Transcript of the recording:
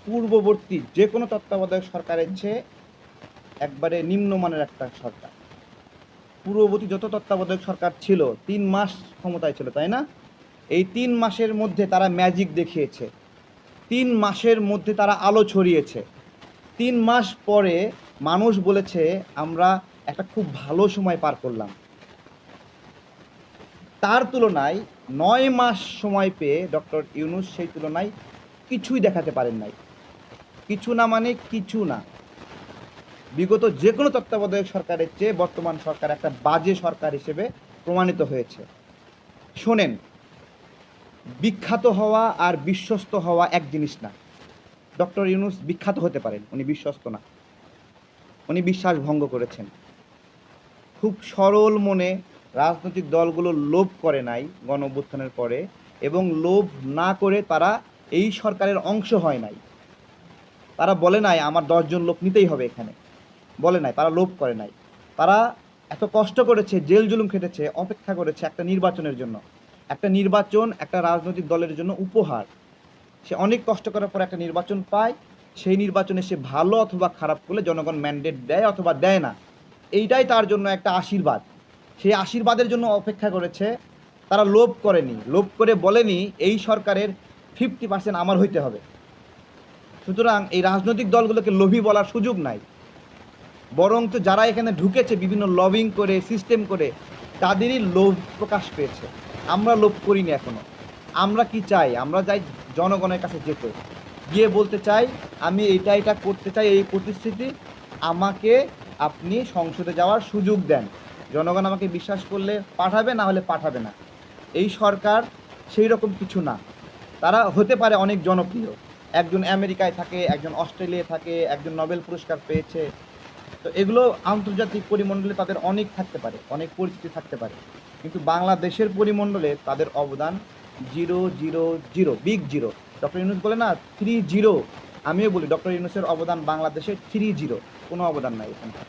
পূর্ববর্তী যে কোনো তত্ত্বাবধায়ক সরকারের চেয়ে একবারে নিম্নমানের একটা সরকার। পূর্ববর্তী যত তত্ত্বাবধায়ক সরকার ছিল ৩ মাস ক্ষমতায় ছিল, তাই না? এই ৩ মাসের মধ্যে তারা ম্যাজিক দেখিয়েছে, ৩ মাসের মধ্যে তারা আলো ছড়িয়েছে। ৩ মাস পরে মানুষ বলেছে আমরা একটা খুব ভালো সময় পার করলাম। তার তুলনায় ৯ মাস সময় পেয়ে ডক্টর ইউনূস সেই তুলনায় কিছুই দেখাতে পারেন নাই। কিছু না মানে কিছু না। বিগত যে কোনো তত্ত্বাবধায়ক সরকারের চেয়ে বর্তমান সরকার একটা বাজে সরকার হিসেবে প্রমাণিত হয়েছে। শোনেন, বিখ্যাত হওয়া আর বিশ্বস্ত হওয়া এক জিনিস না। ডক্টর ইউনূস বিখ্যাত হতে পারেন, উনি বিশ্বস্ত না। উনি বিশ্বাস ভঙ্গ করেছেন। খুব সরল মনে রাজনৈতিক দলগুলো লোভ করে নাই গণ অভ্যুত্থানের পরে, এবং লোভ না করে তারা এই সরকারের অংশ হয় নাই। তারা বলে নাই আমার 10 জন লোক নিতেই হবে এখানে, বলে নাই, তারা লোভ করে নাই। তারা এত কষ্ট করেছে, জেল জুলুম খেটেছে, অপেক্ষা করেছে একটা নির্বাচনের জন্য। একটা নির্বাচন একটা রাজনৈতিক দলের জন্য উপহার। সে অনেক কষ্ট করার পর একটা নির্বাচন পায়, সেই নির্বাচনে সে ভালো অথবা খারাপ করলে জনগণ ম্যান্ডেট দেয় অথবা দেয় না, এইটাই তার জন্য একটা আশীর্বাদ। সেই আশীর্বাদের জন্য অপেক্ষা করেছে। তারা লোভ করেনি, লোভ করে বলেনি এই সরকারের 50% আমার হইতে হবে। সুতরাং এই রাজনৈতিক দলগুলোকে লোভী বলার সুযোগ নাই। বরঞ্চ যারা এখানে ঢুকেছে বিভিন্ন লবিং করে, সিস্টেম করে, তাদেরই লোভ প্রকাশ পেয়েছে। আমরা লোভ করিনি এখনো। আমরা কি চাই? আমরা চাই জনগণের কাছে যেতে, গিয়ে বলতে চাই আমি এটা করতে চাই, এই প্রতিশ্রুতি আমাকে আপনি সংসদে যাওয়ার সুযোগ দেন। জনগণ আমাকে বিশ্বাস করলে পাঠাবে, না হলে পাঠাবে না। এই সরকার সেই রকম কিছু না। তারা হতে পারে অনেক জনপ্রিয়, একজন আমেরিকায় থাকে, একজন অস্ট্রেলিয়ায় থাকে, একজন নোবেল পুরস্কার পেয়েছে, তো এগুলো আন্তর্জাতিক পরিমণ্ডলে তাদের অনেক থাকতে পারে, অনেক পরিচিতি থাকতে পারে, কিন্তু বাংলাদেশের পরিমণ্ডলে তাদের অবদান 000, বিগ জিরো। ডক্টর ইউনূস বলে না 30, আমিও বলি ডক্টর ইউনূসের অবদান বাংলাদেশে 30, কোনো অবদান নাই এখানকার।